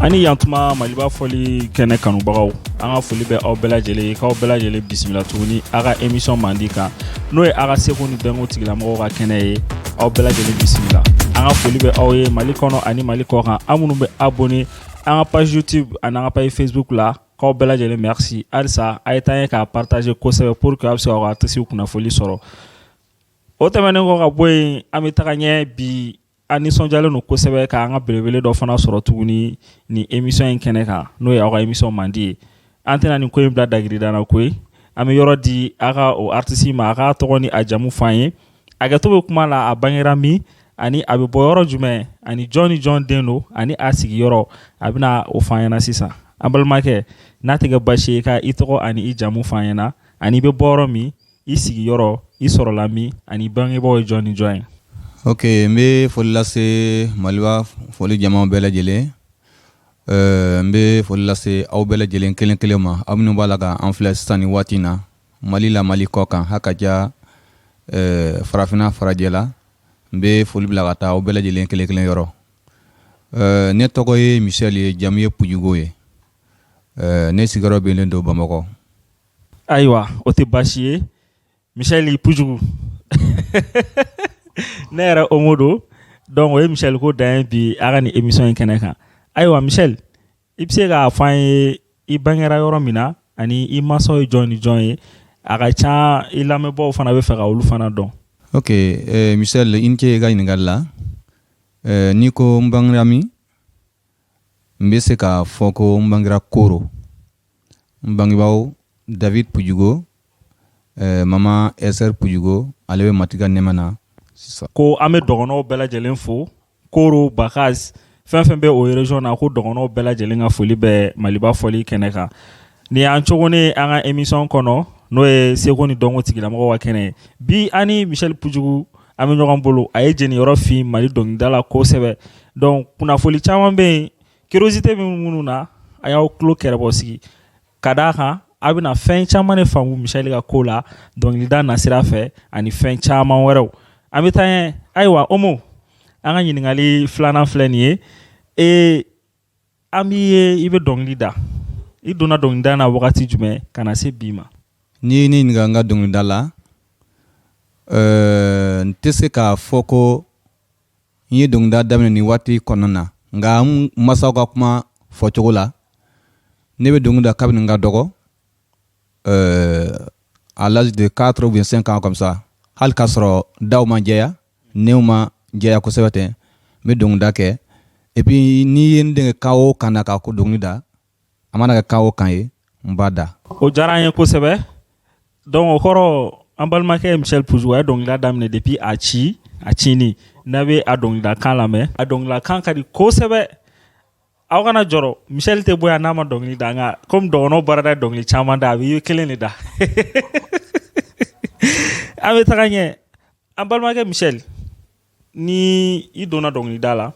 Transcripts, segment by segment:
Ani yantuma Maliba foli kɛnɛ kanubagaw an ka foli bɛ aw bɛɛ lajɛlen k'aw bɛɛ lajɛlen bisimila tuguni a ka émission mandi kan n'o ye a ka seko ni dɔnko tigilamɔgɔw ka kɛnɛ ye aw bɛɛ lajɛlen bisimila an ka foli bɛ aw ye Mali kɔnɔ ani Mali kɔ kan an minnu bɛ abonné an ka page YouTube ani an ka page Facebook la k'aw bɛɛ lajɛlen merci halisa a ye taa ye k'a partager kosɛbɛ pour que a bɛ se k'aw ka artiste kunnafoli sɔrɔ o tɛmɛnen kɔ ka bɔ yen an bɛ taga ɲɛ bi a nisɔndiyalen don kosɛbɛ k'an ka belebele dɔ fana sɔrɔ tuguni ni émission in kɛnɛ kan n'o ye aw ka émission mandi ye an tɛna nin ko in bila dagirida na koyi an bɛ yɔrɔ di a ka o artiste ma a ka tɔgɔ ni a jamu fɔ an ye a kɛtɔ bɛ kuma la a bangera min ani a bɛ bɔ yɔrɔ jumɛn ani jɔn ni jɔn den don ani a sigiyɔrɔ a bɛna o fɔ an ɲɛna sisan an balimakɛ n'a tɛ kɛ baasi ye ka i tɔgɔ ani i jamu fɔ an ɲɛna ani i bɛ bɔ yɔrɔ min i sigiyɔrɔ i sɔrɔla min ani bangebaaw ye jɔn ni jɔn ye. Ok, n bɛ foli lase Maliba foli jama bɛɛ lajɛlen n bɛ foli lase aw bɛɛ lajɛlen kelen kelen ma aw minnu b'a la ka an filɛ sisan ni waati in na Mali la Mali kɔ kan hakaja farafinna farajɛ la n bɛ foli bila ka taa aw bɛɛ lajɛlen kelen kelen yɔrɔ ne tɔgɔ ye Michel ye jamu ye Pujugo ye ne sigiyɔrɔ bɛnnen don Bamakɔ. Ayiwa o tɛ baasi ye Michel Pujugu ne yɛrɛ Omo don donc o ye Michel ko dan ye bi a ka ni émission in kɛnɛ kan ayiwa Michel i bɛ se k'a fɔ an ye i bangera yɔrɔ min na ani i mansaw ye jɔn ni jɔn ye a ka ca i lamɛnbaaw fana bɛ fɛ ka olu fana dɔn. Ok Michel i ni ce i ka ɲininkali la n'i ko n bangera min n bɛ se k'a fɔ ko n bangera Koro n bangebaaw David Pujugo mama Esther Pujugo ale bɛ Matiga nɛma na. Ko an bɛ dɔgɔnɔw bɛɛ lajɛlen fo Koro Bakaz fɛn fɛn bɛ o région na ko dɔgɔnɔw bɛɛ lajɛlen ka foli bɛ Maliba fɔli kɛnɛ kan ni y'an cogo ni an ka émission kɔnɔ n'o ye seko ni dɔnko tigilamɔgɔw ka kɛnɛ ye bi ani Michel Pujugu an bɛ ɲɔgɔn bolo a ye jeniyɔrɔ fin Mali dɔnkilida la kosɛbɛ donc kunnafoni caman bɛ yen curiosité bɛ minnu na a y'aw tulo kɛrɛbɔ sigi ka d'a kan a bɛna fɛn caman de faamu Michel ka ko la dɔnkilida nasira fɛ ani fɛn caman wɛrɛw an bɛ taa ɲɛ ayiwa Omo an ka ɲininkali filanan filɛ nin ye an b'i ye i bɛ dɔnkili da i donna dɔnkilida na wagati jumɛn ka na se bi ma. N'i ye ne ɲininka n ka dɔnkilida la n tɛ se k'a fɔ ko n ye dɔnkilida daminɛ nin waati kɔnɔna na nka n masaw ka kuma fɔcogo la ne bɛ dɔnkili da kabini n ka dɔgɔ à l'âge de 4 ou bien 5 ans comme ça hali k'a sɔrɔ daw ma jɛya new ma jɛya kosɛbɛ tɛ n bɛ dɔnkilida kɛ et puis n'i ye n dege kan o kan na k'a ko dɔnkili da a mana kɛ kan o kan ye n b'a da. O diyara an ye kosɛbɛ donc o kɔrɔ an balimakɛ Michel Pujugu a ye dɔnkilida daminɛ depuis a cini n'a bɛ a dɔnkilida kan lamɛn a dɔnkilida kan ka di kosɛbɛ aw kana jɔrɔ Michel tɛ bɔ yan n'a ma dɔnkili da nka comme dɔgɔnɔw baarada dɔnkili caman da a bɛ kelen de da an bɛ taga ɲɛ an balimakɛ Michel ni i donna dɔnkilida la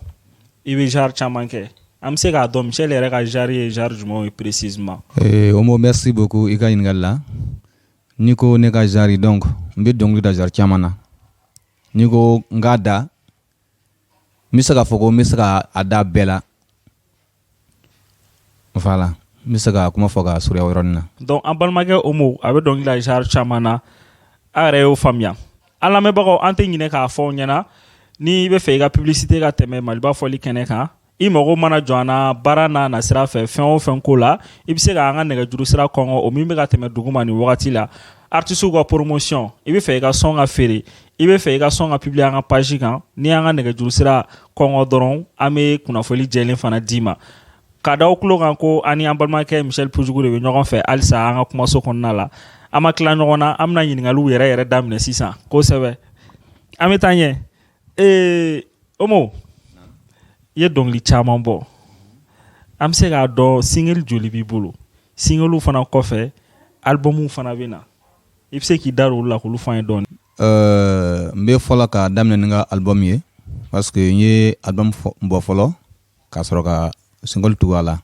i bɛ genre caman kɛ an bɛ se k'a dɔn Michel yɛrɛ ka genre ye genre jumɛn ye précisément. Omo merci beaucoup i ka ɲininkali la n'i ko ne ka genre donc n bɛ dɔnkili da genre caman na n'i ko n k'a da n bɛ se k'a fɔ ko n bɛ se k'a da bɛɛ la voilà n bɛ se ka kuma fɔ ka surunya o yɔrɔnin na. donc an balimakɛ Omo a bɛ dɔnkili da genre caman na a yɛrɛ y'o faamuya an lamɛnbagaw an tɛ ɲinɛ k'a fɔ aw ɲɛna ni i bɛ fɛ i ka publicité ka tɛmɛ Maliba fɔli kɛnɛ kan i mago mana jɔ an na baara n'a nasira fɛ fɛn o fɛn ko la i bɛ se k'an ka nɛgɛjuru sira kɔngɔ o min bɛ ka tɛmɛ duguma nin wagati la artistes ka promotion i bɛ fɛ i ka son ka feere i bɛ fɛ i ka son ka publier an ka page kan ni y'an ka nɛgɛjuru sira kɔngɔ dɔrɔn an bɛ kunnafoni jɛlen fana d'i ma ka da aw tulo kan ko ani an balimakɛ Michel Pujugu de bɛ ɲɔgɔn fɛ halisa an ka kumaso kɔnɔna la an ma tila ɲɔgɔn na an bɛna ɲininkaliw yɛrɛ daminɛ sisan kosɛbɛ an bɛ taa ɲɛ Omo i ye dɔnkili caman bɔ an bɛ se k'a dɔn single joli b'i bolo singlew fana kɔfɛ albumw fana bɛ na i bɛ se k'i da olu la k'olu fɔ an ye dɔɔni. N bɛ fɔlɔ k'a daminɛ ni n ka album ye parce que n ye album bɔ fɔlɔ ka sɔrɔ ka single tugu a la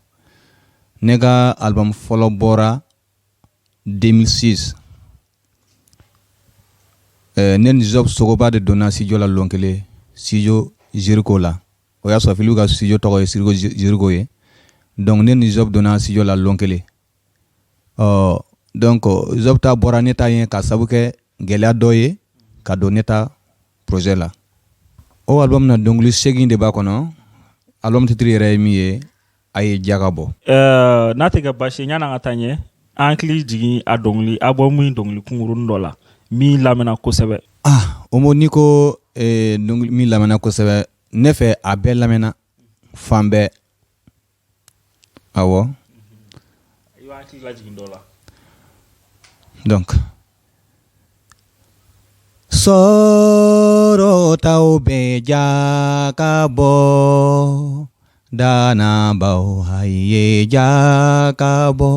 ne ka album fɔlɔ bɔra 2006 ne ni Job Sogoba de donna studio la lon kelen studio Jericho la o y'a sɔrɔ Filiu ka studio tɔgɔ ye Jericho ye donc ne ni Job donna studio la lonkele donc Job ta bɔra ne ta yen ka sabu kɛ gɛlɛya dɔ ye ka don ne ta projet la o album na dongli 8 de b'a kɔnɔ album titre yɛrɛ ye min ye a ye jaga bɔ n'a tɛ kɛ basi ɲana ka taa ɲɛ an hakili jigin a dɔnkili album min dɔnkili kunkurunin dɔ la min lamɛnna kosɛbɛ o mo ni ko dongli min lamɛnna kosɛbɛ ne fɛ a bɛɛ lamɛnna fan bɛɛ awɔ i b'a hakili lajigin dɔ la donc soro tau beja kabo dana bau haye jakabo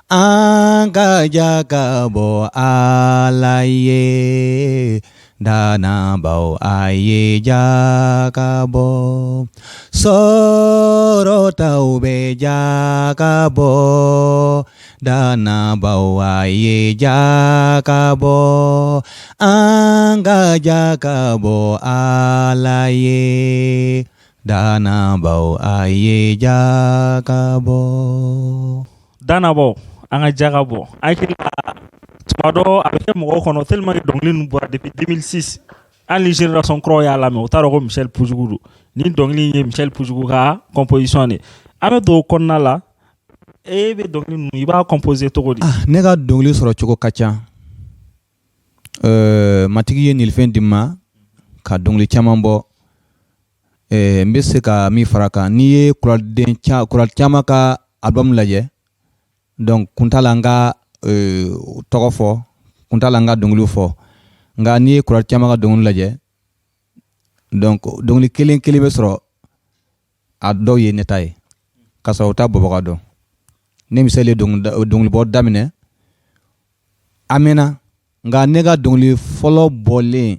anga jakabo alaye dana bau aye jakabo soro tau beja kabo dana bawa ye jakabo anga jakabo alaye dana bawa ye jakabo anga jakabo akiri tumado avec mo kono tellement dongli nu bora depuis 2006 en les génération croya la me otaro ko Michel Poujougou ni dongli ye Michel Poujougou ka composition ni ame do konna la e be dongli nu i b'a composer togo di ne ka dongli sɔrɔ cogo ka ca matigi ye nilfɛn di ma ka dongli caman bɔ n bɛ se ka min fara kan n'i ye kurali caman ka album lajɛ donc kuntala n ka tɔgɔ fɔ kuntala n ka dongiliw fɔ nka n'i ye kurali caman ka dongili lajɛ donc dongili kelen kelen bɛ sɔrɔ a dɔw ye ne ta ye ka sɔrɔ u t'a bɔbaga dɔn ne misali ye dongilibɔ daminɛ a mɛnna nka ne ka dongili fɔlɔ bɔlen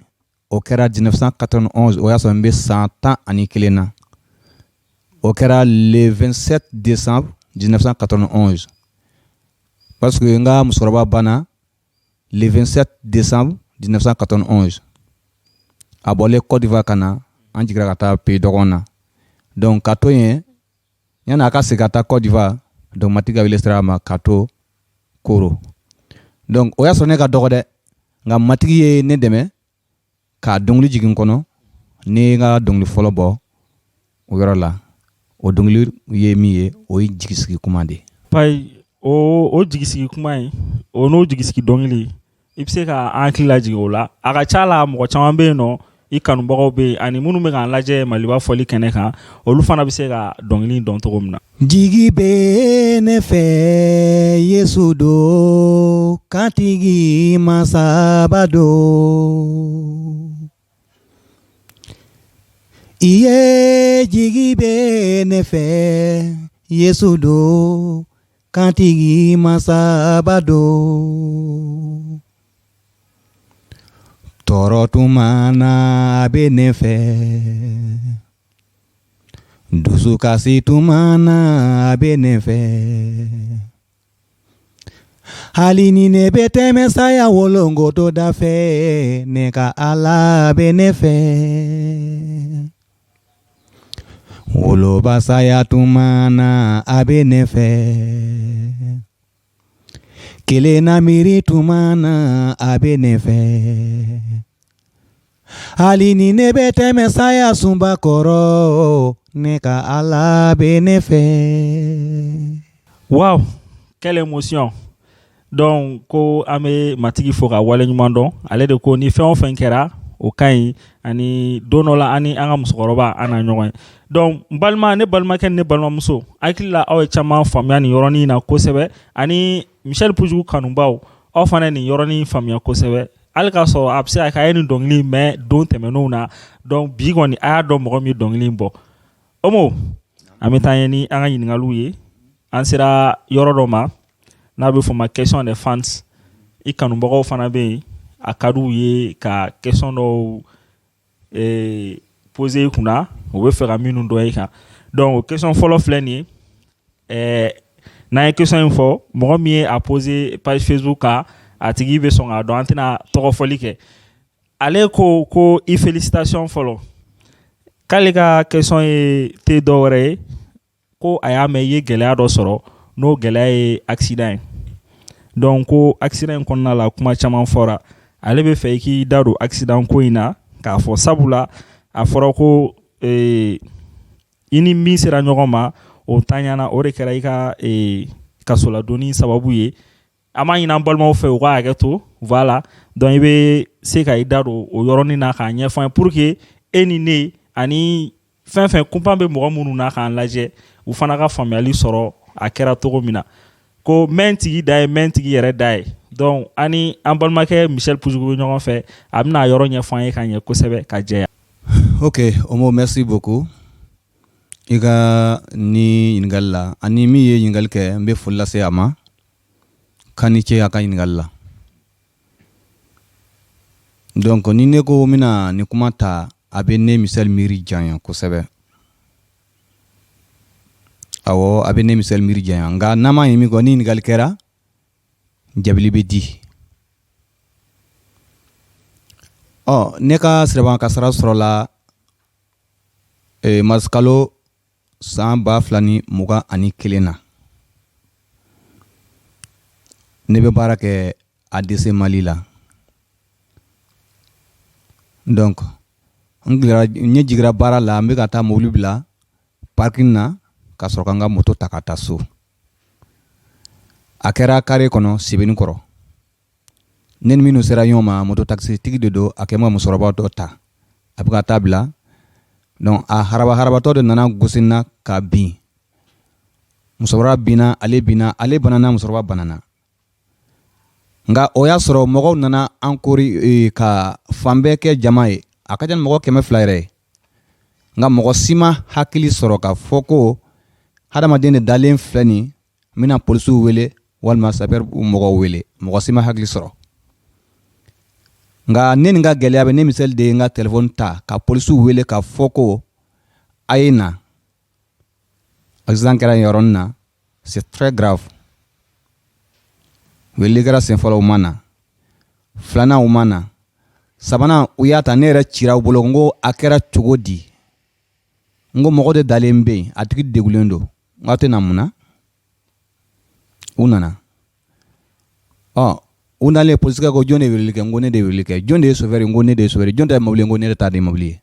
o kɛra 1991 o y'a sɔrɔ n bɛ san 11 na o kɛra le 27 décembre 1991 parce que n ka musokɔrɔba banna le 27 décembre 1991 a bɔlen Côte d'Ivoire ka na an jiginra ka taa pays dɔgɔn na donc ka to yen yanni a ka segin ka taa Côte d'Ivoire donc matigi ka wele sera a ma ka to Koro donc o y'a sɔrɔ ne ka dɔgɔ dɛ nka matigi ye ne dɛmɛ ka dongili jigin kɔnɔ ne ye n ka dongili fɔlɔ bɔ o yɔrɔ la o dongili ye min ye o ye jigisigi kuma de pai o jigisigi kuma ye o n'o jigisigi dɔnkili i bɛ se ka an hakili lajigin o la a ka ca la mɔgɔ caman bɛ yen nɔ i kanubagaw bɛ yen ani minnu bɛ k'an lajɛ Maliba fɔli kɛnɛ kan olu fana bɛ se ka dɔnkili dɔn cogo min na. Jigi bɛ ne fɛ Yesu do kantigi masaba do i ye jigi bɛ ne fɛ Yesu do kantigi masaba do tɔɔrɔ tuma na a bɛ ne fɛ dusukasi tuma na a bɛ ne fɛ hali ni ne bɛ tɛmɛ saya wolongoto da fɛ ne ka Ala bɛ ne fɛ woloba saya tuma na a bɛ ne fɛ kelen na miiri tuma na a bɛ ne fɛ hali ni ne bɛ tɛmɛ saya sunba kɔrɔ ne ka Ala bɛ ne fɛ. Wow, quelle émotion. Donc ko an bɛ matigi fo ka waleɲuman dɔn ale de ko ni fɛn o fɛn kɛra o ka ɲi ani don dɔ la ani an ka musokɔrɔba an na ɲɔgɔn ye donc ne balimakɛ ni ne balimamuso hakili la aw ye caman faamuya nin yɔrɔnin na kosɛbɛ ani Michel Poujougou kanubaw aw fana nin yɔrɔnin faamuya kosɛbɛ hali k'a sɔrɔ a bɛ se ka kɛ a ye nin dɔnkili mɛn don tɛmɛnenw na donc bi kɔni a y'a dɔn mɔgɔ min ye dɔnkili in bɔ Omo an bɛ taa ɲɛ ni an ka ɲininkaliw ye an sera yɔrɔ dɔ ma n'a bɛ fɔ ma question des fans i kanubagaw fana bɛ yen a ka d'u ye ka question dɔw poser i kunna u bɛ fɛ ka minnu dɔn i kan donc o question fɔlɔ filɛ nin ye n'an ye question in fɔ mɔgɔ min ye a poser page Facebook kan a tigi bɛ sɔn k'a dɔn an tɛna tɔgɔfɔli kɛ ale ko i félicitation fɔlɔ k'ale ka question ye tɛ dɔ wɛrɛ ye ko a y'a mɛn i ye gɛlɛya dɔ sɔrɔ n'o gɛlɛya ye accident ye donc ko accident in kɔnɔna la kuma caman fɔra ale bɛ fɛ i k'i da don accident ko in na k'a fɔ sabula a fɔra ko i ni min sera ɲɔgɔn ma o taɲana o de kɛra i ka kasoladonni sababu ye an b'a ɲini an balimaw fɛ u ka hakɛ to voilà donc i bɛ se ka i da don o yɔrɔnin na k'a ɲɛfɔ an ye pour que e ni ne ani fɛn fɛn kunpan bɛ mɔgɔ minnu na k'an lajɛ u fana ka faamuyali sɔrɔ a kɛra cogo min na ko mɛn tigi da ye mɛn tigi yɛrɛ da ye donc ani an balimakɛ Michel Pujugu ɲɔgɔn fɛ a bɛna a yɔrɔ ɲɛfɔ an ye ka ɲɛ kosɛbɛ ka jɛya. Ok, Omo, merci beaucoup. I ka ni ɲininkali la ani min ye ɲininkali kɛ n bɛ foli lase a ma k'a ni ce a ka ɲininkali la. Donc ni ne ko n bɛna nin kuma ta a bɛ ne Michel miiri janya kosɛbɛ. Awɔ a bɛ ne Michel miiri janya nka n'an m'a ye min kɔ ni ɲininkali kɛra jabili bɛ di. Ne ka siraban kasara sɔrɔla marsikalo san 2021 na. Ne bɛ baara kɛ ADC Mali la. Donc n ye jigira baara la n bɛ ka taa mobili bila parking na ka sɔrɔ ka n ka moto ta ka taa so. A kɛra carré kɔnɔ Sebeni kɔrɔ. Ne ni minnu sera ɲɔgɔn ma moto taxi tigi de don a kɛ ma musokɔrɔba dɔ ta a bɛ ka taa bila donc a harabatɔ de nana gosi n na ka bin. Musokɔrɔba binna ale banana musokɔrɔba banana. Nka o y'a sɔrɔ mɔgɔw nana encore ka fan bɛɛ kɛ jama ye a ka ca ni mɔgɔ 200 yɛrɛ ye nka mɔgɔ si ma hakili sɔrɔ ka fɔ ko hadamaden de dalen filɛ nin n bɛna polisiw wele walima sapeur mɔgɔw wele mɔgɔ si ma hakili sɔrɔ. Nka ne nin ka gɛlɛya bɛ ne Michel de ye n ka téléphone ta ka polisiw wele ka fɔ ko a ye na accident kɛra yen yɔrɔnin na c'est très grave. Wele kɛra sen fɔlɔ u ma na filanan u ma na sabanan u y'a ta ne yɛrɛ cira u bolo n ko a kɛra cogo di n ko mɔgɔ de dalen bɛ yen a tigi degulen don n k'aw tɛ na mun na u nana u nalen polisikɛ ko jɔn de ye weleli kɛ n ko ne de ye weleli kɛ jɔn de ye chauffeur ye n ko ne de ye chauffeur ye jɔn ta ye mobili ye n ko ne de ta de ye mobili ye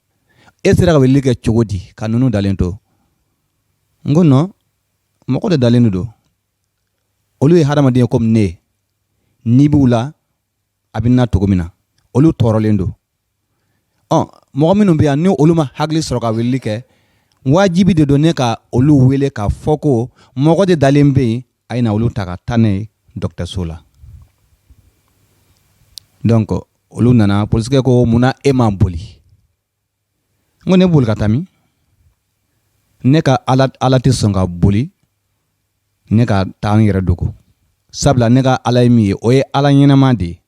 e sera ka weleli kɛ cogo di ka ninnu dalen to n ko non mɔgɔ de dalen don olu ye hadamaden ye comme ne n'i b'u la a bɛ na cogo min na olu tɔɔrɔlen don mɔgɔ minnu bɛ yan ni olu ma hakili sɔrɔ ka weleli kɛ wajibi de don ne ka olu wele ka fɔ ko mɔgɔ de dalen bɛ yen a ye na olu ta ka taa n'a ye dɔgɔtɔrɔso la. Donc olu nana polisikɛ ko munna e ma boli n ko ne boli ka taa min ne ka ala tɛ sɔn ka boli ne ka taa n yɛrɛ dogo sabula ne ka ala ye min ye o ye ala ɲɛnama de ye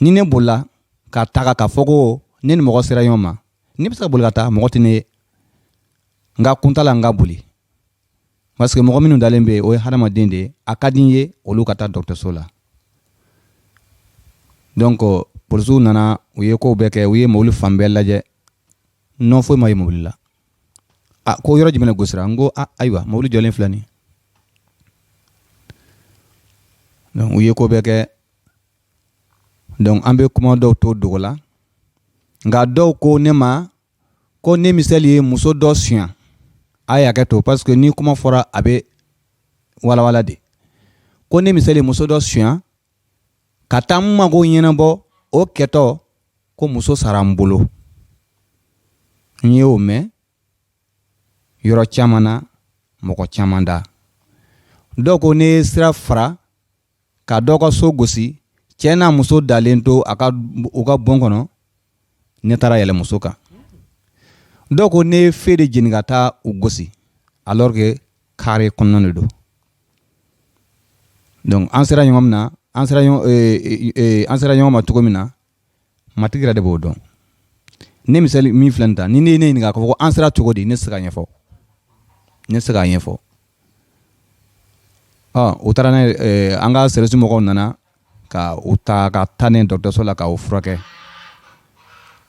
ni ne bolila ka taga ka fɔ ko ne ni mɔgɔ sera ɲɔgɔn ma ne bɛ se ka boli ka taa mɔgɔ tɛ ne ye n ka kuntala n ka boli parce que mɔgɔ minnu dalen bɛ yen o ye hadamaden de ye a ka di n ye olu ka taa dɔgɔtɔrɔso la. Donc polisiw nana u ye kow bɛɛ kɛ u ye mobili fan bɛɛ lajɛ non foyi ma ye mobili la ko yɔrɔ jumɛn de gosira n ko ayiwa mobili jɔlen filɛ nin donc u ye ko bɛɛ kɛ donc an bɛ kuma dɔw to dogo la nka dɔw ko ne ma ko ne Michel ye muso dɔ suɲɛ a ye hakɛ to parce que ni kuma fɔra a bɛ walawala de ko ne Michel ye muso dɔ suɲɛ ka taa n mago ɲɛnabɔ o kɛtɔ ko muso sara n bolo n ye o mɛn yɔrɔ caman na mɔgɔ caman da dɔw ko ne ye sira fara ka dɔw ka so gosi cɛ n'a muso dalen to u ka bon kɔnɔ ne taara yɛlɛ muso kan dɔw ko ne ye fe de jeni ka taa u gosi alors que carré kɔnɔna de don donc an sera ɲɔgɔn min na an sera ɲɔgɔn ma cogo min na matigi yɛrɛ de b'o dɔn ne Michel min filɛ nin ta ni ne ye ne ɲininka k'a fɔ ko an sera cogo di ne tɛ se k'a ɲɛfɔ u taara n'a ye an ka service mɔgɔw nana ka u ta ka taa ne dɔgɔtɔrɔso la ka o furakɛ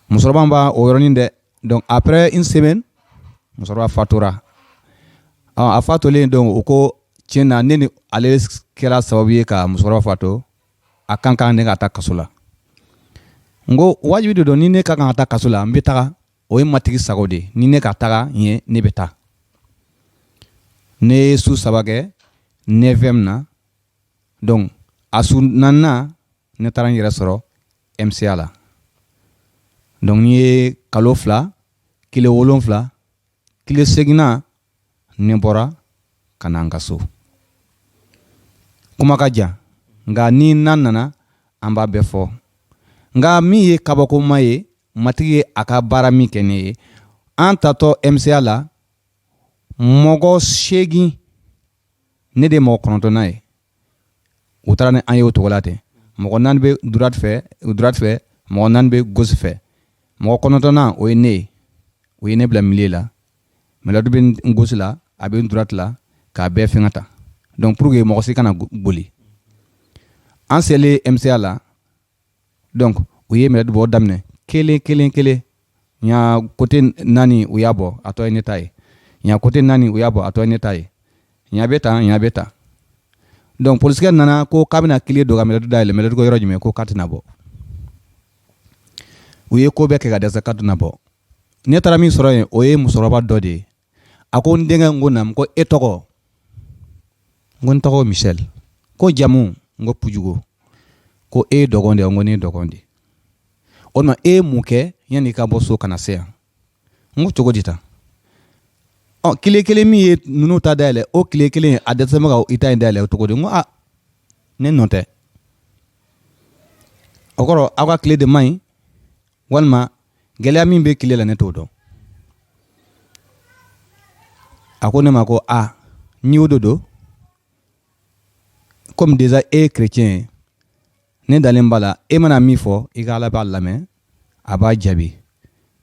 musokɔrɔba b'a o yɔrɔnin dɛ donc après une semaine musokɔrɔba fatura a fatolen donc o ko tiɲɛna ne ni ale kɛra sababu ye ka musokɔrɔba fato a kan ne ka taa kaso la n ko wajibi de don ni ne ka kan ka taa kaso la n bɛ taga o ye matigi sago de ni ne ka taga ɲɛ ne bɛ taa ne ye su 3 kɛ 9e na donc a su 4nan ne taara n yɛrɛ sɔrɔ MCA la donc n ye kalo 2 tile 7 tile 8nan ne bɔra ka na n ka so kuma ka jan nka ni nan nana an b'a bɛɛ fɔ nka min ye kabakoma ye matigi ye a ka baara min kɛ ne ye an tatɔ MCA la mɔgɔ 8 ne de mɔgɔ 9nan ye u taara ni an ye o cogo la ten mɔgɔ 4 bɛ droite fɛ mɔgɔ 4 bɛ gauche fɛ mɔgɔ 9nan o ye ne ye o ye ne bila milieu la mais dɔ bɛ gauche la a bɛ droite la k'a bɛɛ fɛngɛ ta donc pour que mɔgɔ si kana boli an selen MCA la donc u ye minɛ bɔ daminɛ kelen nya côté 4 u y'a bɔ a tɔ ye ne ta ye nya côté 4 u y'a bɔ a tɔ ye ne ta ye nya bɛ ta donc polisikɛ nana ko k'a bɛna clé dɔ ka minɛ dayɛlɛ minɛ ko yɔrɔ jumɛn ko k'a tɛna bɔ u ye ko bɛɛ kɛ ka dɛsɛ k'a tɛna bɔ ne taara min sɔrɔ yen o ye musokɔrɔba dɔ de ye a ko n denkɛ n ko nam ko e tɔgɔ n ko n tɔgɔ Michel ko jamu n ko Pujugo ko e ye dɔgɔn de n ko ne ye dɔgɔn de o tuma e ye mun kɛ yanni i ka bɔ so kana se yan n ko cogo di tan tile kelen min ye ninnu ta dayɛlɛ o tile kelen a dɛsɛ bɛ ka i ta in dayɛlɛ o cogo di n ko ne nɔ tɛ o kɔrɔ aw ka tile de man ɲi walima gɛlɛya min bɛ tile la ne t'o dɔn a ko ne ma ko ni o de don comme déjà e ye chrétien ye ne dalen b'a la e mana min fɔ i ka Ala b'a lamɛn a b'a jaabi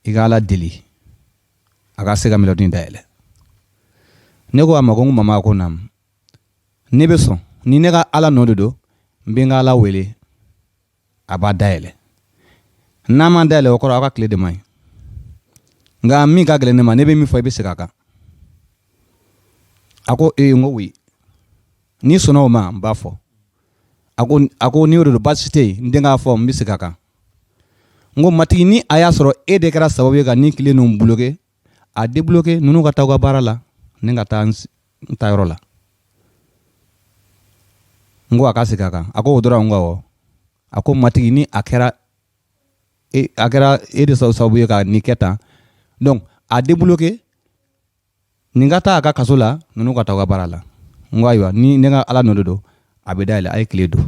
i ka Ala deli a ka se ka minɛnw dayɛlɛ ne ko a ma ko n mama ko nam ne bɛ sɔn ni ne ka Ala nɔ de don n bɛ n ka Ala wele a b'a dayɛlɛ n'a ma dayɛlɛ o kɔrɔ aw ka tile de man ɲi nka min ka gɛlɛn ne ma ne bɛ min fɔ i bɛ segin a kan a ko n ko oui ni sɔnna o ma n b'a fɔ a ko ni o de don baasi tɛ yen n den k'a fɔ n bɛ segin a kan n ko matigi ni a y'a sɔrɔ e de kɛra sababu ye ka ni tile ninnu bloqué a débloqué ninnu ka taa u ka baara la ne ka taa n ta yɔrɔ la n ko a ka segin a kan a ko o dɔrɔn n ko awɔ a ko matigi ni a kɛra e de sababu ye ka nin kɛ tan donc a débloqué nin ka taa a ka kaso la ninnu ka taa u ka baara la n ko ayiwa ni ne ka Ala nɔ de don a bɛ dayɛlɛ a ye tile don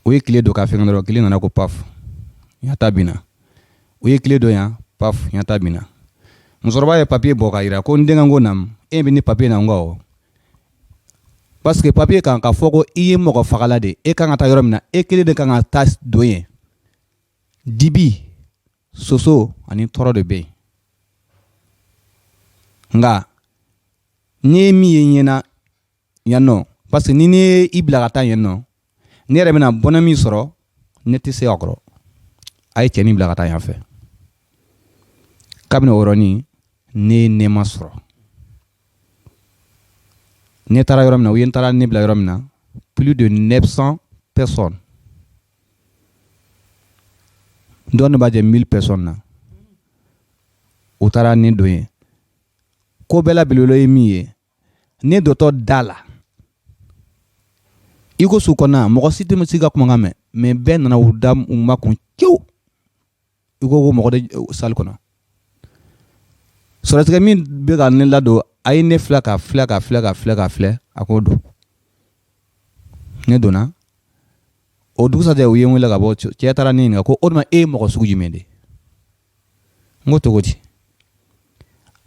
o ye tile don ka fɛngɛ dɔrɔn tile nana ko paf ɲata binna o ye tile don yan paf ɲata binna musokɔrɔba ye papier bɔ ka yira ko n denkɛ ko nam e bɛ ni papier na n ko awɔ parce que papier kan ka fɔ ko i ye mɔgɔ fagala de e kan ka taa yɔrɔ min na e kelen de kan ka taa don yen dibi soso ani tɔɔrɔ de bɛ yen nka ne ye min ye ɲɛna yan nɔ parce que ni ne ye i bila ka taa yen nɔ ne yɛrɛ bɛna bɔnɛ min sɔrɔ ne tɛ se a kɔrɔ a ye cɛnin bila ka taa yan fɛ kabini o yɔrɔnin ne ye nɛɛma sɔrɔ ne taara yɔrɔ min na u ye n taara ne bila yɔrɔ min na plus de 900 personnes dɔɔni b'a jɛ 1000 personnes na u taara ne don yen ko bɛɛ la belebele ye min ye ne dɔtɔ da la i ko su kɔnɔna mɔgɔ si tɛ se ka kumakan mɛn mais bɛɛ nana u da u makun cew i ko mɔgɔ de salle kɔnɔ sɔrɔtigɛ min bɛ ka ne ladon a ye ne filɛ ka filɛ a k'o don ne donna o dugusajɛ u ye n wele ka bɔ cɛ taara ne ɲininka ko o tuma e ye mɔgɔ sugu jumɛn de n ko cogo di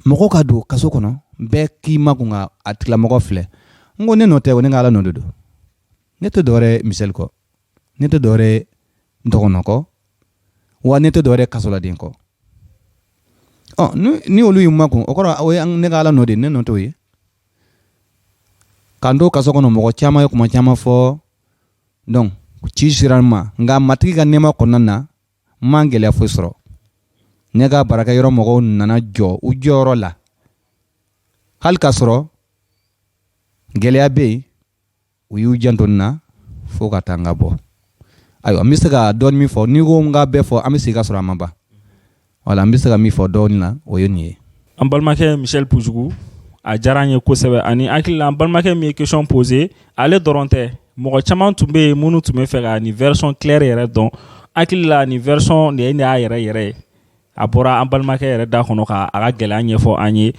mɔgɔ ka don kaso kɔnɔ bɛɛ k'i makun ka a tigilamɔgɔ filɛ n ko ne nɔ tɛ o ne ka Ala nɔ de don ne tɛ dɔwɛrɛ ye Michel kɔ ne tɛ dɔwɛrɛ ye dɔgɔnɔ kɔ wa ne tɛ dɔwɛrɛ ye kasoladen kɔ ni olu y'i makun o kɔrɔ o ye ne ka Ala nɔ de ne nɔ t'o ye k'an to kaso kɔnɔ mɔgɔ caman ye kuma caman fɔ donc ci sera n ma nka matigi ka nɛɛma kɔnɔna na n ma gɛlɛya foyi sɔrɔ ne ka baarakɛyɔrɔ mɔgɔw nana jɔ u jɔyɔrɔ la hali k'a sɔrɔ gɛlɛya bɛ yen u y'u janto nin na fo ka taa n ka bɔ ayiwa n bɛ se ka dɔɔni min fɔ n'i ko n ka bɛɛ fɔ an bɛ segin ka sɔrɔ a ma ban wala n bɛ se ka min fɔ dɔɔni la o ye nin ye. An balimakɛ Michel Pujugu a diyara an ye kosɛbɛ ani hakili la an balimakɛ min ye question posé ale dɔrɔn tɛ mɔgɔ caman tun bɛ yen minnu tun bɛ fɛ ka nin version claire yɛrɛ dɔn hakili la nin version de ye nin y'a yɛrɛ yɛrɛ ye a bɔra an balimakɛ yɛrɛ da kɔnɔ ka a ka gɛlɛya ɲɛfɔ an ye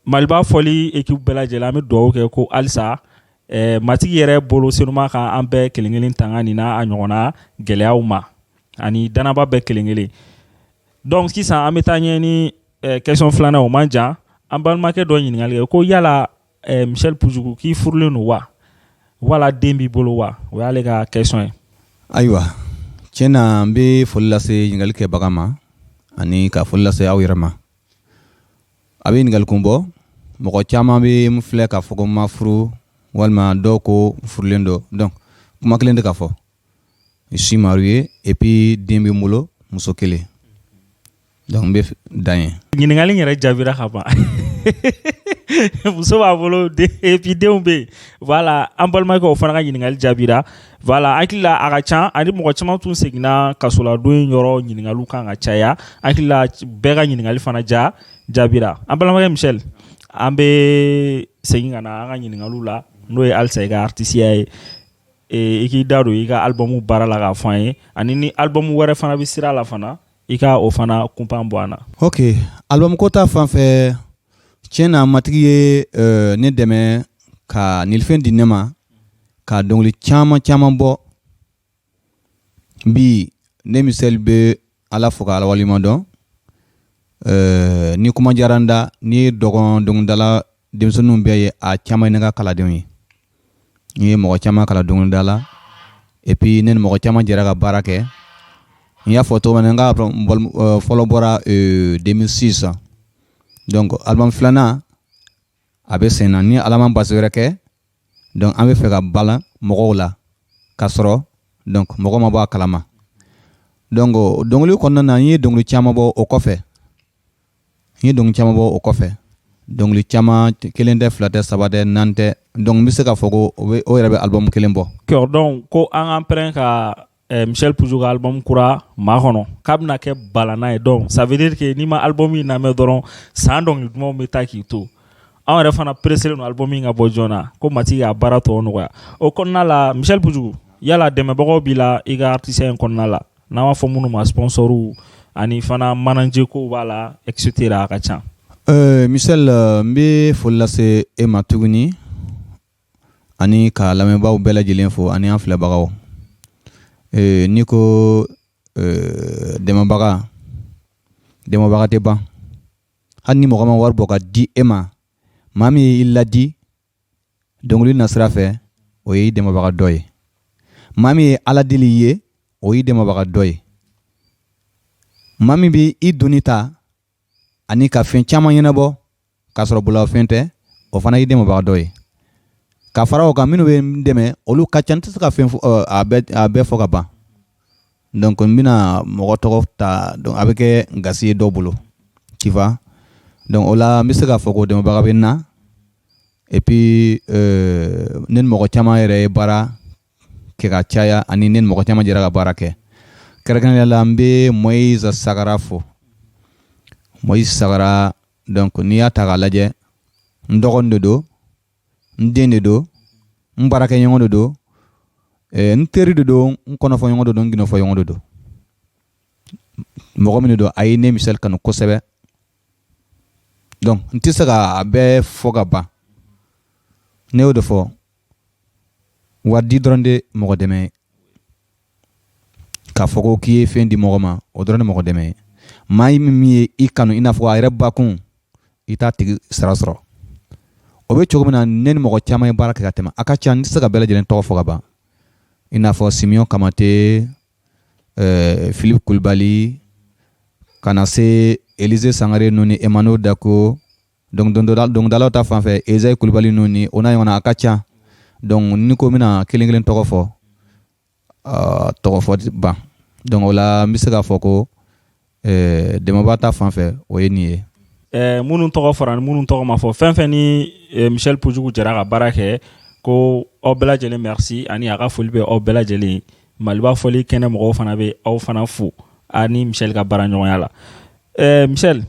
Maliba fɔli équipe bɛɛ lajɛlen an bɛ dugawu kɛ ko halisa matigi yɛrɛ bolo senuma kan an bɛɛ kelen kelen tanga nin n'a a ɲɔgɔnna gɛlɛyaw ma ani danaba bɛɛ kelen kelen donc sisan an bɛ taa ɲɛ ni question filanan o man jan an balimakɛ dɔ ɲininkali kɛ ko yala Michel Pujugu k'i furulen don wa wala den b'i bolo wa o y'ale ka question ye. Ayiwa tiɲɛ na n bɛ foli lase ɲininkali kɛbaga ma ani ka foli lase aw yɛrɛ ma a bɛ ɲininkali kun bɔ mɔgɔ caman bɛ n filɛ k'a fɔ ko n ma furu walima dɔw ko furulen don donc kuma kelen tɛ ka fɔ je suis marié et puis den bɛ n bolo muso kelen donc n bɛ dan ye. Ɲininkali yɛrɛ jaabira ka ban muso b'a bolo et puis denw bɛ yen voilà an balimakɛ o fana ka ɲininkali jaabira voilà hakili la a ka ca ani mɔgɔ caman tun seginna kasoladon yɔrɔ ɲininkaliw kan ka caya hakili la bɛɛ ka ɲininkali fana jaabira an balimakɛ Michel an bɛ segin ka na an ka ɲininkaliw la n'o ye halisa i ka artisiya ye i k'i da don i ka albumu baara la k'a fɔ an ye ani ni albumu wɛrɛ fana bɛ sira la fana i ka o fana kunpan bɔ an na. Ok albumu ko ta fan fɛ tiɲɛ na matigi ye ne dɛmɛ ka nilifɛn di ne ma ka dɔnkili caman caman bɔ bi ne Michel bɛ ala fo ka ala waleɲuman dɔn ni kuma diyara n da ni ye dɔnkilidala denmisɛnninw bɛɛ ye a caman ye ne ka kalandenw ye n ye mɔgɔ caman kalan dɔnkilida la et puis ne ni mɔgɔ caman jɛra ka baara kɛ n y'a fɔ cogo min na n ka fɔlɔ bɔra 2006 donc album filanan a bɛ sen na ni ala ma basi wɛrɛ kɛ donc an bɛ fɛ ka balan mɔgɔw la ka sɔrɔ donc mɔgɔ ma bɔ a kalama donc dɔnkili kɔnɔna na n ye dɔnkili caman bɔ o kɔfɛ dɔnkili caman kelen tɛ fila tɛ saba tɛ naani tɛ donc n bɛ se k'a fɔ ko o yɛrɛ bɛ album kelen bɔ. donc ko an k'an pɛrɛn ka Michel Pujugu album kura maa kɔnɔ k'a bɛna kɛ balana ye donc ça veut dire que n'i ma album in lamɛn dɔrɔn san dɔnkili dumanw bɛ taa k'i to anw yɛrɛ fana presselen don album in ka bɔ joona ko matigi y'a baara tɔ nɔgɔya o kɔnɔna la Michel Pujugu yala dɛmɛbagaw b'i la i ka artisiya in kɔnɔna la n'an b'a fɔ minnu ma sponsoriw ani fana managerkow b'a la etc a ka ca. Michel n bɛ foli lase e ma tuguni ani ka lamɛnbaaw bɛɛ lajɛlen fo ani an filɛbagaw n'i ko dɛmɛbaga tɛ ban hali ni mɔgɔ ma wari bɔ ka di e ma maa min y'i ladi dɔnkili na sira fɛ o y'i dɛmɛbaga dɔ ye maa min ye ala deli i ye o y'i dɛmɛbaga dɔ ye maa min bɛ i donni ta ani ka fɛn caman ɲɛnabɔ k'a sɔrɔ bolofɛn tɛ o fana y'i dɛmɛbaga dɔ ye ka fara o kan minnu bɛ n dɛmɛ olu ka ca n tɛ se ka fɛn a bɛɛ fɔ ka ban donc n bɛna mɔgɔ tɔgɔ ta donc a bɛ kɛ gasi ye dɔw bolo tu vois donc o la n bɛ se k'a fɔ ko dɛmɛbaga bɛ n na et puis ne ni mɔgɔ caman yɛrɛ ye baara kɛ ka caya ani ne ni mɔgɔ caman jɛra ka baara kɛ kɛrɛnkɛrɛnnenya la n bɛ Moïse Sagara fo Moïse Sagara donc n'i y'a ta k'a lajɛ n dɔgɔnin de don n den de don n baarakɛɲɔgɔn de don n teri de don n kɔnɔfɔɲɔgɔn de don n ginɛfɔɲɔgɔn de don mɔgɔ min de don a ye ne Michel kanu kosɛbɛ donc n tɛ se k'a bɛɛ fɔ ka ban ne y'o de fɔ wari di dɔrɔn de mɔgɔ dɛmɛ ye k'a fɔ ko k'i ye fɛn di mɔgɔ ma o dɔrɔn de mɔgɔ dɛmɛ ye maa min ye i kanu i n'a fɔ a yɛrɛ bakun i t'a tigi sara sɔrɔ o bɛ cogo min na ne ni mɔgɔ caman ye baara kɛ ka tɛmɛ a ka ca n tɛ se ka bɛɛ lajɛlen tɔgɔ fɔ ka ban i n'a fɔ Simeon Kamate Philippe Koulibaly ka na se Élisée Sangare ninnu ni Emmanuel Dako donc dɔnkilidalaw ta fan fɛ Ezayi Koulibaly ninnu ni o n'a ɲɔgɔnna a ka ca donc ni ko n bɛna kelen kelen tɔgɔ fɔ tɔgɔ fɔ ban donc o la n bɛ se k'a fɔ ko dɛmɛbaa ta fan fɛ o ye nin ye. minnu tɔgɔ fɔra ni minnu tɔgɔ ma fɔ fɛn fɛn ni Michel Pujugu jɛra ka baara kɛ ko aw bɛɛ lajɛlen merci ani a ka foli bɛ aw bɛɛ lajɛlen Maliba fɔli kɛnɛ mɔgɔw fana bɛ aw fana fo ani Michel ka baara ɲɔgɔnya la Michel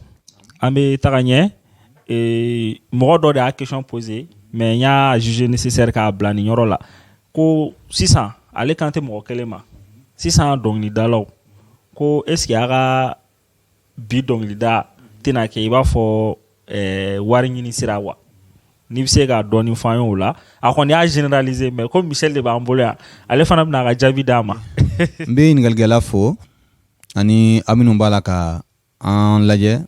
an bɛ taga ɲɛ mɔgɔ dɔ de y'a question posé mais n y'a jugé nécessaire k'a bila nin yɔrɔ la ko sisan ale kan tɛ mɔgɔ kelen ma sisan dɔnkilidalaw ko est-ce que a ka bi dɔnkilida tɛna kɛ i b'a fɔ wari ɲini sira wa n'i bɛ se ka dɔɔni fɔ an ye o la a kɔni y'a généraliser mais ko Michel de b'an bolo yan ale fana bɛna a ka jaabi d'a ma. n bɛ ɲininkalikɛla fo ani aw minnu b'a la ka an lajɛ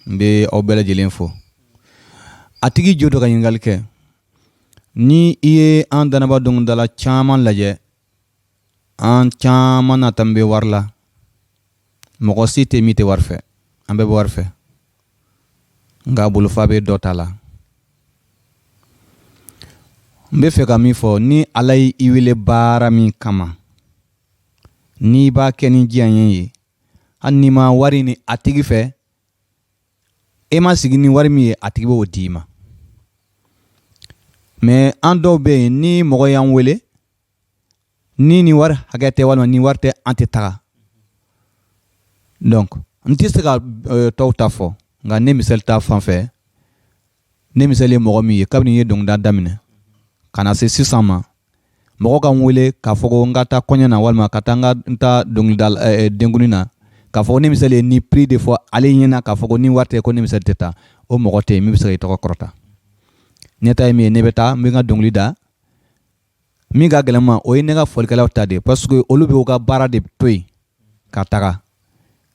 n bɛ aw bɛɛ lajɛlen fo a tigi jo dɔ ka ɲininkali kɛ ni i ye an danaba dɔnkilidala caman lajɛ an caman nata bɛ wari la mɔgɔ si tɛ min tɛ wari fɛ an bɛɛ bɛ wari fɛ nka bolofa bɛ dɔ ta la n bɛ fɛ ka min fɔ ni Ala y'i wele baara min kama n'i b'a kɛ ni diyaɲɛ ye hali n'i ma wari ni a tigi fɛ e ma sigi ni wari min ye a tigi b'o d'i ma mais an dɔw bɛ yen ni mɔgɔ y'an wele ni nin wari hakɛ tɛ walima ni wari tɛ an tɛ taga donc n tɛ se ka tɔw ta fɔ nka ne Michel ta fan fɛ ne Michel ye mɔgɔ min ye kabini n ye dɔnkilida daminɛ ka na se sisan ma mɔgɔ ka n wele k'a fɔ ko n ka taa kɔɲɔ na walima ka taa n ta dɔnkilida denkundi na k'a fɔ ko ne Michel ye ni prix de fɔ ale ɲɛna k'a fɔ ko ni wari tɛ ko ne Michel tɛ taa o mɔgɔ tɛ yen min bɛ se ka i tɔgɔ kɔrɔta ne ta ye min ye ne bɛ taa n bɛ n ka dɔnkili da min ka gɛlɛn ma o ye ne ka fɔlikɛlaw ta de parce que olu bɛ u ka baara de to yen ka taga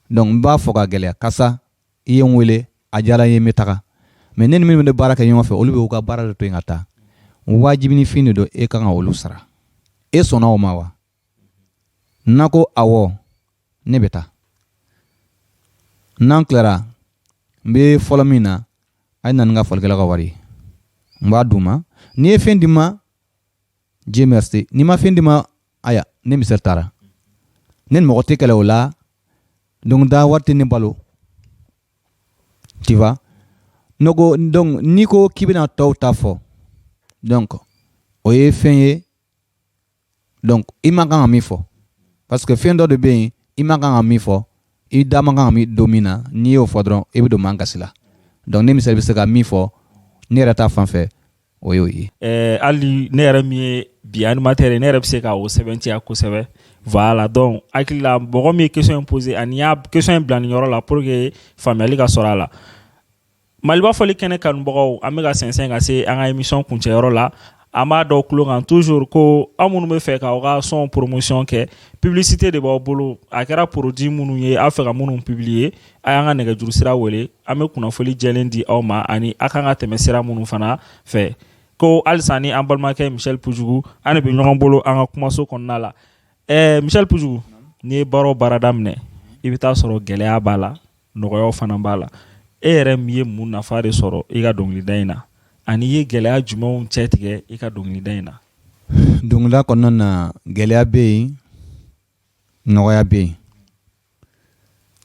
donc n b'a fɔ ka gɛlɛya kasa i ye n wele a diyara n ye n bɛ taga mais ne ni minnu bɛ baara kɛ ɲɔgɔn fɛ olu bɛ u ka baara de to yen ka taa wajibinifin de don e kan ka olu sara e sɔnna o ma wa n'a ko awɔ ne bɛ taa n'an tilara n bɛ fɔlɔ min na a ye na ni n ka fɔlikɛlaw ka wari n b'a d'u ma n'i ye fɛn di ma Dieu merci n'i ma fɛn di ma aya ne Michel taara ne ni mɔgɔ tɛ kɛlɛ o la donc da wari tɛ ne balo tu vois donc n'i ko k'i bɛna tɔw ta fɔ donc o ye fɛn ye donc i ma kan ka min fɔ parce que fɛn dɔ de bɛ yen i ma kan ka min fɔ i da ma kan ka don min na n'i y'o fɔ dɔrɔn i bɛ don man gasi la donc ne Michel bɛ se ka min fɔ ne yɛrɛ ta fan fɛ o y'o ye. hali ne yɛrɛ min ye bi animateur ye ne yɛrɛ bɛ se ka o sɛbɛntiya kosɛbɛ voilà donc hakili la mɔgɔ min ye question in posé ani y'a question in bila nin yɔrɔ la pour que faamuyali ka sɔrɔ a la Maliba fɔli kɛnɛ kanubagaw an bɛ ka sɛnsɛn ka se an ka émission kuncɛyɔrɔ la an b'a dɔw tulo kan toujours ko aw minnu bɛ fɛ k'aw ka son promotion kɛ publicité de b'aw bolo a kɛra produit minnu ye aw fɛ ka minnu publier a y'an ka nɛgɛjuru sira wele an bɛ kunnafoli jɛlen di aw ma ani a kan ka tɛmɛ sira minnu fana fɛ ko halisa ni an balimakɛ Michel Pujugu an de bɛ ɲɔgɔn bolo an ka kumaso kɔnɔna la Michel Pujugu n'i ye baara o baara daminɛ i bɛ taa sɔrɔ gɛlɛya b'a la nɔgɔyaw fana b'a la e yɛrɛ min ye mun nafa de sɔrɔ i ka dɔnkilida in na ani i ye gɛlɛya jumɛnw cɛ tigɛ i ka dɔnkilida in na. Dɔnkilida kɔnɔna na gɛlɛya bɛ yen nɔgɔya bɛ yen